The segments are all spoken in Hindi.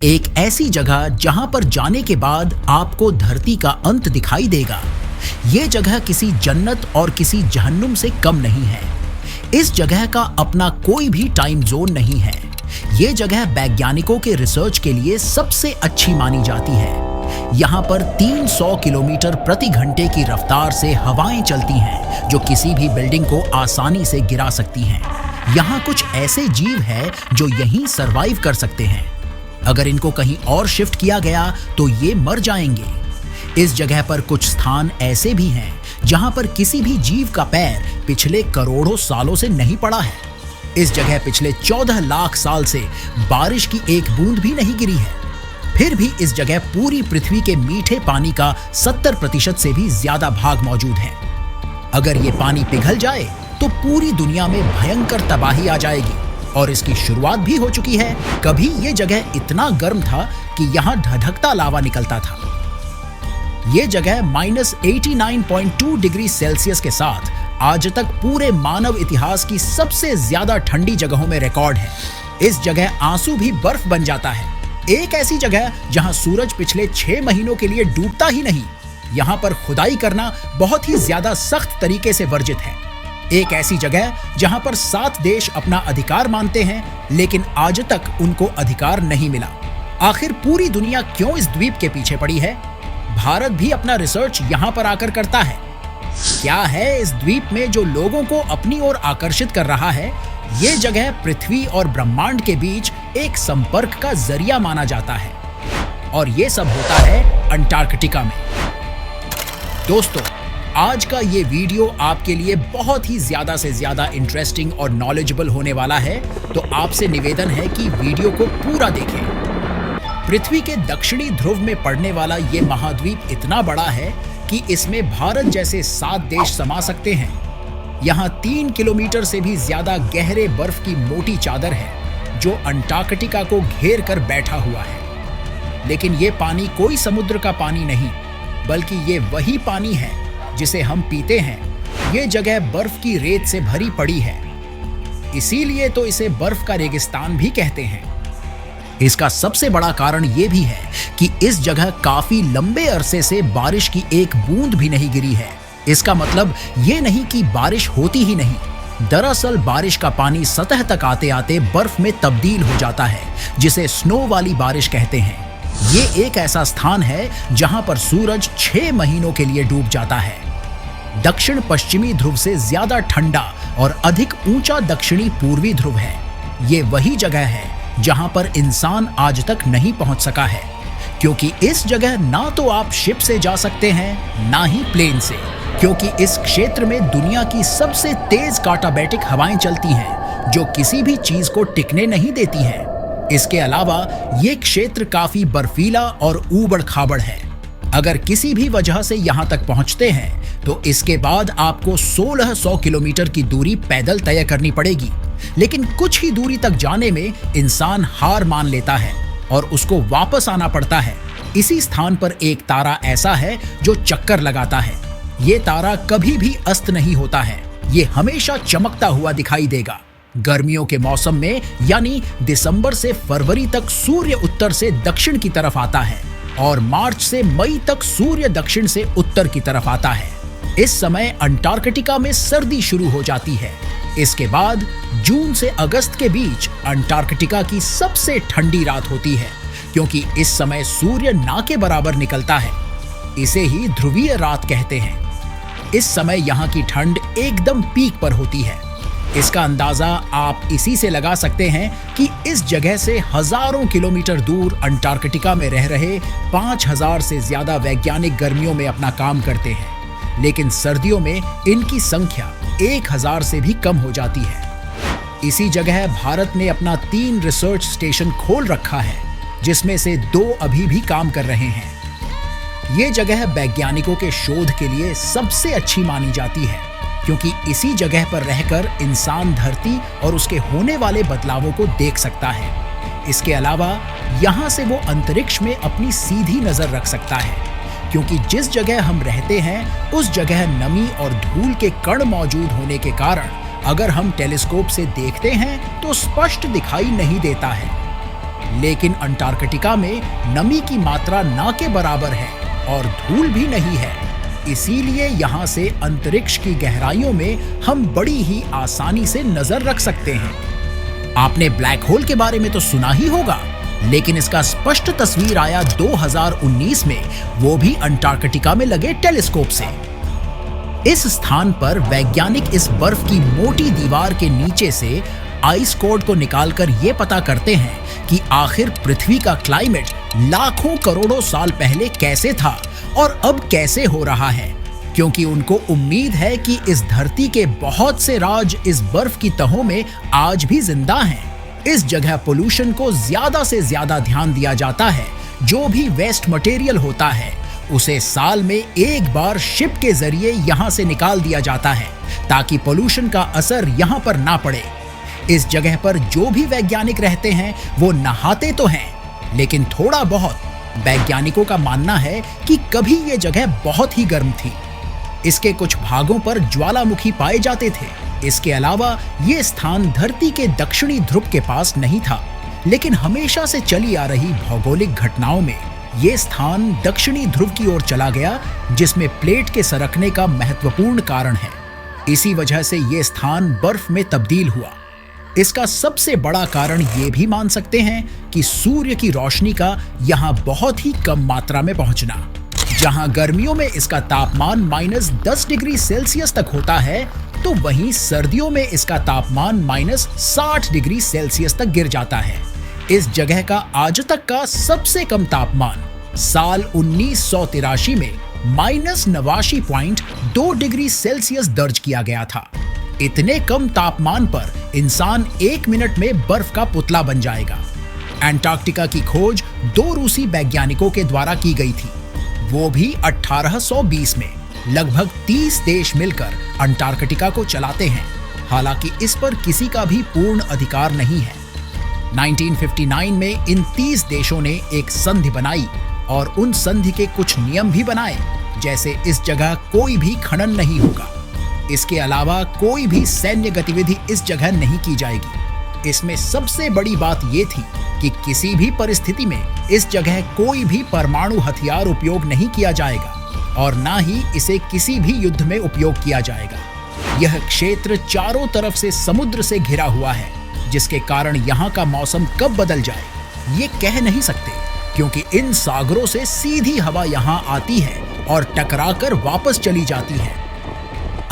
एक ऐसी जगह जहां पर जाने के बाद आपको धरती का अंत दिखाई देगा। ये जगह किसी जन्नत और किसी जहन्नुम से कम नहीं है। इस जगह का अपना कोई भी टाइम जोन नहीं है। ये जगह वैज्ञानिकों के रिसर्च के लिए सबसे अच्छी मानी जाती है। यहाँ पर 300 किलोमीटर प्रति घंटे की रफ्तार से हवाएं चलती हैं, जो किसी भी बिल्डिंग को आसानी से गिरा सकती हैं। यहाँ कुछ ऐसे जीव हैं जो यहीं सरवाइव कर सकते हैं। अगर इनको कहीं और शिफ्ट किया गया तो ये मर जाएंगे। इस जगह पर कुछ स्थान ऐसे भी हैं जहां पर किसी भी जीव का पैर पिछले करोड़ों सालों से नहीं पड़ा है। इस जगह पिछले 14 लाख साल से बारिश की एक बूंद भी नहीं गिरी है। फिर भी इस जगह पूरी पृथ्वी के मीठे पानी का 70% से भी ज्यादा भाग मौजूद है। अगर ये पानी पिघल जाए तो पूरी दुनिया में भयंकर तबाही आ जाएगी, और इसकी शुरुआत भी हो चुकी है। कभी ये जगह इतना गर्म था कि यहाँ धधकता लावा निकलता था। ये जगह -89.2 डिग्री सेल्सियस के साथ आज तक पूरे मानव इतिहास की सबसे ज्यादा ठंडी जगहों में रिकॉर्ड है। इस जगह आंसू भी बर्फ बन जाता है। एक ऐसी जगह जहां सूरज पिछले 6 महीनों के लिए डूबता ही नहीं। यहाँ पर खुदाई करना बहुत ही ज्यादा सख्त तरीके से वर्जित है। एक ऐसी जगह जहां पर 7 देश अपना अधिकार मानते हैं, लेकिन आज तक उनको अधिकार नहीं मिला। आखिर पूरी दुनिया क्यों इस द्वीप के पीछे पड़ी है? भारत भी अपना रिसर्च यहां पर आकर करता है। क्या है इस द्वीप में जो लोगों को अपनी ओर आकर्षित कर रहा है? ये जगह पृथ्वी और ब्रह्मांड के बीच एक संपर्क का जरिया माना जाता है, और ये सब होता है अंटार्कटिका में। दोस्तों, आज का ये वीडियो आपके लिए बहुत ही ज्यादा से ज्यादा इंटरेस्टिंग और नॉलेजेबल होने वाला है, तो आपसे निवेदन है कि वीडियो को पूरा देखें। पृथ्वी के दक्षिणी ध्रुव में पड़ने वाला ये महाद्वीप इतना बड़ा है कि इसमें भारत जैसे 7 देश समा सकते हैं। यहाँ 3 किलोमीटर से भी ज्यादा गहरे बर्फ की मोटी चादर है जो अंटार्कटिका को घेर कर बैठा हुआ है। लेकिन ये पानी कोई समुद्र का पानी नहीं, बल्कि ये वही पानी है जिसे हम पीते हैं। ये जगह बर्फ की रेत से भरी पड़ी है, इसीलिए तो इसे बर्फ का रेगिस्तान भी कहते हैं। इसका सबसे बड़ा कारण ये भी है कि इस जगह काफी लंबे अरसे से बारिश की एक बूंद भी नहीं गिरी है। इसका मतलब ये नहीं कि बारिश होती ही नहीं। दरअसल बारिश का पानी सतह तक आते आते बर्फ में तब्दील हो जाता है, जिसे स्नो वाली बारिश कहते हैं। ये एक ऐसा स्थान है जहां पर सूरज 6 महीनों के लिए डूब जाता है। दक्षिण पश्चिमी ध्रुव से ज्यादा ठंडा और अधिक ऊंचा दक्षिणी पूर्वी ध्रुव है। ये वही जगह है जहां पर इंसान आज तक नहीं पहुंच सका है, क्योंकि इस जगह ना तो आप शिप से जा सकते हैं, ना ही प्लेन से, क्योंकि इस क्षेत्र में दुनिया की सबसे तेज काटाबैटिक हवाएं चलती हैं, जो किसी भी चीज को टिकने नहीं देती हैं। इसके अलावा ये क्षेत्र काफी बर्फीला और ऊबड़ खाबड़ है। अगर किसी भी वजह से यहाँ तक पहुँचते हैं तो इसके बाद आपको 1600 किलोमीटर की दूरी पैदल तय करनी पड़ेगी। लेकिन कुछ ही दूरी तक जाने में इंसान हार मान लेता है और उसको वापस आना पड़ता है। इसी स्थान पर एक तारा ऐसा है जो चक्कर लगाता है। ये तारा कभी भी अस्त नहीं होता है, ये हमेशा चमकता हुआ दिखाई देगा। गर्मियों के मौसम में यानी दिसंबर से फरवरी तक सूर्य उत्तर से दक्षिण की तरफ आता है, और मार्च से मई तक सूर्य दक्षिण से उत्तर की तरफ आता है। इस समय अंटार्कटिका में सर्दी शुरू हो जाती है। इसके बाद जून से अगस्त के बीच अंटार्कटिका की सबसे ठंडी रात होती है, क्योंकि इस समय सूर्य ना के बराबर निकलता है। इसे ही ध्रुवीय रात कहते हैं। इस समय यहाँ की ठंड एकदम पीक पर होती है। इसका अंदाजा आप इसी से लगा सकते हैं कि इस जगह से हजारों किलोमीटर दूर अंटार्कटिका में रह रहे 5000 से ज्यादा वैज्ञानिक गर्मियों में अपना काम करते हैं, लेकिन सर्दियों में इनकी संख्या 1000 से भी कम हो जाती है। इसी जगह भारत ने अपना 3 रिसर्च स्टेशन खोल रखा है, जिसमें से 2 अभी भी काम कर रहे हैं। ये जगह वैज्ञानिकों के शोध के लिए सबसे अच्छी मानी जाती है, क्योंकि इसी जगह पर रहकर इंसान धरती और उसके होने वाले बदलावों को देख सकता है। इसके अलावा यहाँ से वो अंतरिक्ष में अपनी सीधी नजर रख सकता है, क्योंकि जिस जगह हम रहते हैं उस जगह नमी और धूल के कण मौजूद होने के कारण अगर हम टेलीस्कोप से देखते हैं तो स्पष्ट दिखाई नहीं देता है। लेकिन अंटार्कटिका में नमी की मात्रा ना के बराबर है और धूल भी नहीं है। इसीलिए यहाँ से अंतरिक्ष की गहराइयों में हम बड़ी ही आसानी से नजर रख सकते हैं। आपने ब्लैक होल के बारे में तो सुना ही होगा, लेकिन इसका स्पष्ट तस्वीर आया 2019 में, वो भी अंटार्कटिका में लगे टेलीस्कोप से। इस स्थान पर वैज्ञानिक इस बर्फ की मोटी दीवार के नीचे से आइस कोड को निकालकर ये पता करते हैं कि आखिर पृथ्वी का क्लाइमेट लाखों करोड़ों साल पहले कैसे था और अब कैसे हो रहा है, क्योंकि उनको उम्मीद है कि इस धरती के बहुत से राज इस बर्फ की तहों में आज भी जिंदा हैं। इस जगह पोल्यूशन को ज्यादा से ज्यादा ध्यान दिया जाता है। जो भी वेस्ट मटेरियल होता है उसे साल में एक बार शिप के जरिए यहाँ से निकाल दिया जाता है, ताकि पोल्यूशन का असर यहाँ पर ना पड़े। इस जगह पर जो भी वैज्ञानिक रहते हैं वो नहाते तो हैं, लेकिन थोड़ा बहुत। वैज्ञानिकों का मानना है कि कभी ये जगह बहुत ही गर्म थी। इसके कुछ भागों पर ज्वालामुखी पाए जाते थे। इसके अलावा ये स्थान धरती के दक्षिणी ध्रुव के पास नहीं था, लेकिन हमेशा से चली आ रही भौगोलिक घटनाओं में ये स्थान दक्षिणी ध्रुव की ओर चला गया, जिसमें प्लेट के सरकने का महत्वपूर्ण कारण है। इसी वजह से ये स्थान बर्फ में तब्दील हुआ। इसका सबसे बड़ा कारण ये भी मान सकते हैं कि सूर्य की रोशनी का यहाँ बहुत ही कम मात्रा में पहुंचना। जहां गर्मियों में इसका तापमान -10 डिग्री सेल्सियस तक होता है, तो वहीं सर्दियों में इसका तापमान -60 डिग्री सेल्सियस तक गिर जाता है। इस जगह का आज तक का सबसे कम तापमान साल 1983 में -89.2 डिग्री सेल्सियस दर्ज किया गया था। इतने कम तापमान पर इंसान 1 मिनट में बर्फ का पुतला बन जाएगा। अंटार्कटिका की खोज 2 रूसी वैज्ञानिकों के द्वारा की गई थी, वो भी 1820 में। लगभग 30 देश मिलकर अंटार्कटिका को चलाते हैं, हालांकि इस पर किसी का भी पूर्ण अधिकार नहीं है। 1959 में इन 30 देशों ने एक संधि बनाई और उन संधि के कुछ नियम भी बनाए, जैसे इस जगह कोई भी खनन नहीं होगा। इसके अलावा कोई भी सैन्य गतिविधि इस जगह नहीं की जाएगी। इसमें सबसे बड़ी बात यह थी कि किसी भी परिस्थिति में इस जगह कोई भी परमाणु हथियार उपयोग नहीं किया जाएगा और ना ही इसे किसी भी युद्ध में उपयोग किया जाएगा। यह क्षेत्र चारों तरफ से समुद्र से घिरा हुआ है, जिसके कारण यहाँ का मौसम कब बदल जाए ये कह नहीं सकते, क्योंकि इन सागरों से सीधी हवा यहाँ आती है और टकराकर वापस चली जाती है।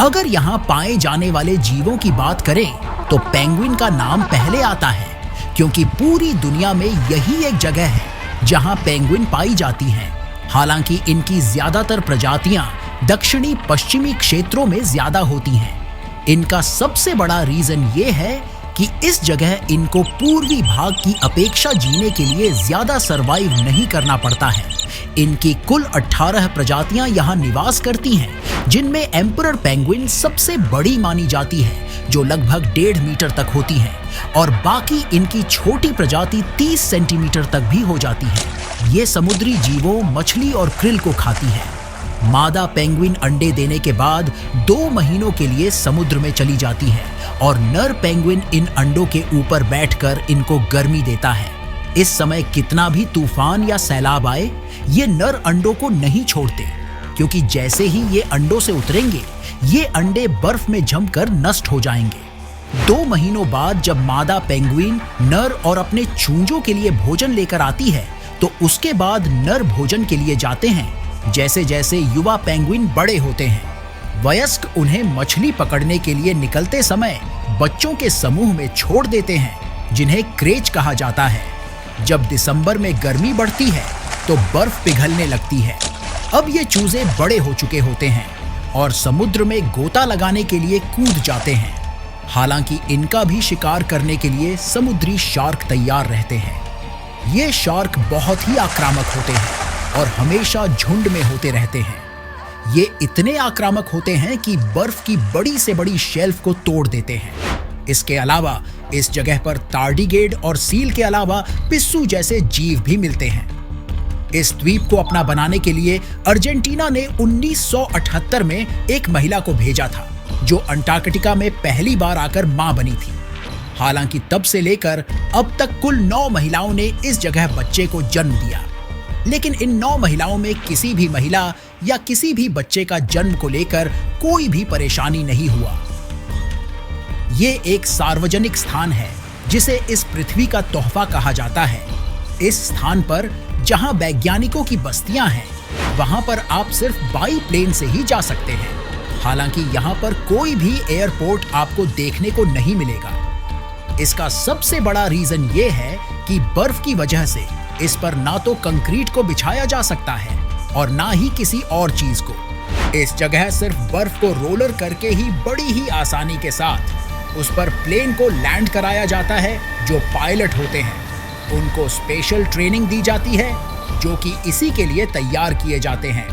अगर यहाँ पाए जाने वाले जीवों की बात करें तो पेंगुइन का नाम पहले आता है, क्योंकि पूरी दुनिया में यही एक जगह है जहाँ पेंगुइन पाई जाती हैं। हालांकि इनकी ज्यादातर प्रजातियां दक्षिणी पश्चिमी क्षेत्रों में ज्यादा होती हैं। इनका सबसे बड़ा रीजन ये है कि इस जगह इनको पूर्वी भाग की अपेक्षा जीने के लिए ज्यादा सरवाइव नहीं करना पड़ता है। इनकी कुल 18 प्रजातियां यहाँ निवास करती हैं, जिनमें एम्परर पेंगुइन सबसे बड़ी मानी जाती है, जो लगभग 1.5 मीटर तक होती है, और बाकी इनकी छोटी प्रजाति 30 सेंटीमीटर तक भी हो जाती है। ये समुद्री जीवों, मछली और krill को खाती है। मादा पेंगुइन अंडे देने के बाद 2 महीनों के लिए समुद्र में चली जाती है और नर पेंगुइन इन अंडों के ऊपर बैठकर इनको गर्मी देता है। इस समय कितना भी तूफान या सैलाब आए, ये नर अंडों को नहीं छोड़ते, क्योंकि जैसे ही ये अंडों से उतरेंगे, ये अंडे बर्फ में जमकर नष्ट हो जाएंगे। 2 महीनों बाद जब मादा पेंगुइन नर और अपने चूंजों के लिए भोजन लेकर आती है, तो उसके बाद नर भोजन के लिए जाते हैं। जैसे जैसे युवा पेंगुइन बड़े होते हैं, वयस्क उन्हें मछली पकड़ने के लिए निकलते समय बच्चों के समूह में छोड़ देते हैं, जिन्हें क्रेच कहा जाता है। जब दिसंबर में गर्मी बढ़ती है तो बर्फ पिघलने लगती है। अब ये चूजे बड़े हो चुके होते हैं और समुद्र में गोता लगाने के लिए कूद जाते हैं। हालांकि इनका भी शिकार करने के लिए समुद्री शार्क तैयार रहते हैं। ये शार्क बहुत ही आक्रामक होते हैं और हमेशा झुंड में होते रहते हैं। ये इतने आक्रामक होते हैं कि बर्फ की बड़ी से बड़ी शेल्फ को तोड़ देते हैं। इसके अलावा इस जगह पर टार्डिग्रेड और सील के अलावा पिस्सू जैसे जीव भी मिलते हैं। इस द्वीप को अपना बनाने के लिए अर्जेंटीना ने 1978 में एक महिला को भेजा था, जो अंटार्कटिका में पहली बार आकर मां बनी थी। हालांकि तब से लेकर अब तक कुल 9 महिलाओं ने इस जगह बच्चे को जन्म दिया, लेकिन इन 9 महिलाओं में किसी भी महिला या किसी भी बच्चे का जन्म को लेकर कोई भी परेशानी नहीं हुआ। ये एक सार्वजनिक स्थान है जिसे इस पृथ्वी का तोहफा कहा जाता है। इस स्थान पर जहां वैज्ञानिकों की बस्तियां हैं, वहां पर आप सिर्फ बाई प्लेन से ही जा सकते हैं। हालांकि यहाँ पर कोई भी एयरपोर्ट आपको देखने को नहीं मिलेगा। इसका सबसे बड़ा रीजन ये है कि बर्फ की वजह से इस पर ना तो कंक्रीट को बिछाया जा सकता है और ना ही किसी और चीज को। इस जगह सिर्फ बर्फ को रोलर करके ही बड़ी ही आसानी के साथ उस पर प्लेन को लैंड कराया जाता है। जो पायलट होते हैं उनको स्पेशल ट्रेनिंग दी जाती है जो कि इसी के लिए तैयार किए जाते हैं।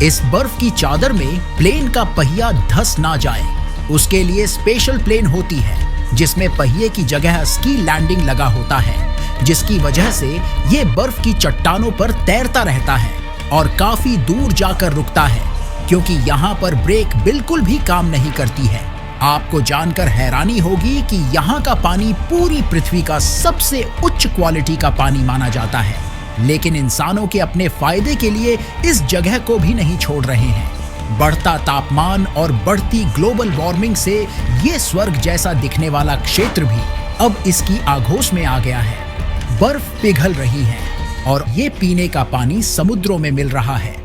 इस बर्फ की चादर में प्लेन का पहिया धंस ना जाए, उसके लिए स्पेशल प्लेन होती है जिसमें पहिए की जगह स्की लैंडिंग लगा होता है, जिसकी वजह से ये बर्फ की चट्टानों पर तैरता रहता है और काफी दूर जाकर रुकता है, क्योंकि यहाँ पर ब्रेक बिल्कुल भी काम नहीं करती है। आपको जानकर हैरानी होगी कि यहाँ का पानी पूरी पृथ्वी का सबसे उच्च क्वालिटी का पानी माना जाता है, लेकिन इंसानों के अपने फायदे के लिए इस जगह को भी नहीं छोड़ रहे हैं। बढ़ता तापमान और बढ़ती ग्लोबल वार्मिंग से ये स्वर्ग जैसा दिखने वाला क्षेत्र भी अब इसकी आगोश में आ गया है। बर्फ पिघल रही है और ये पीने का पानी समुद्रों में मिल रहा है।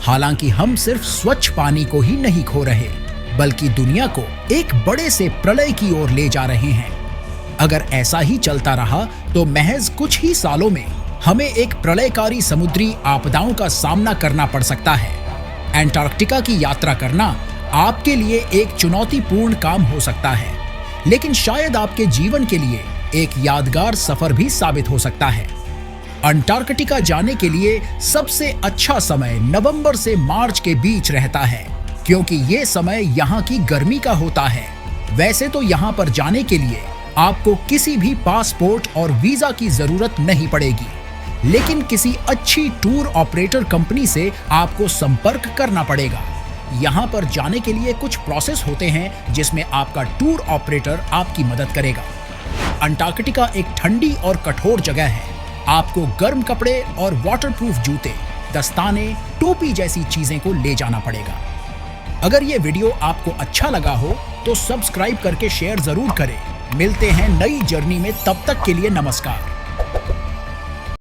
हालांकि हम सिर्फ स्वच्छ पानी को ही नहीं खो रहे, बल्कि दुनिया को एक बड़े से प्रलय की ओर ले जा रहे हैं। अगर ऐसा ही चलता रहा तो महज कुछ ही सालों में हमें एक प्रलयकारी समुद्री आपदाओं का सामना करना पड़ सकता है। अंटार्कटिका की यात्रा करना आपके लिए एक चुनौतीपूर्ण काम हो सकता है, लेकिन शायद आपके जीवन के लिए एक यादगार सफर भी साबित हो सकता है। अंटार्कटिका जाने के लिए सबसे अच्छा समय नवंबर से मार्च के बीच रहता है, क्योंकि ये समय यहाँ की गर्मी का होता है। वैसे तो यहाँ पर जाने के लिए आपको किसी भी पासपोर्ट और वीजा की जरूरत नहीं पड़ेगी, लेकिन किसी अच्छी टूर ऑपरेटर कंपनी से आपको संपर्क करना पड़ेगा। यहाँ पर जाने के लिए कुछ प्रोसेस होते हैं जिसमें आपका टूर ऑपरेटर आपकी मदद करेगा। अंटार्कटिका एक ठंडी और कठोर जगह है। आपको गर्म कपड़े और वाटरप्रूफ जूते, दस्ताने, टोपी जैसी चीजें को ले जाना पड़ेगा। अगर ये वीडियो आपको अच्छा लगा हो तो सब्सक्राइब करके शेयर जरूर करें। मिलते हैं नई जर्नी में, तब तक के लिए नमस्कार।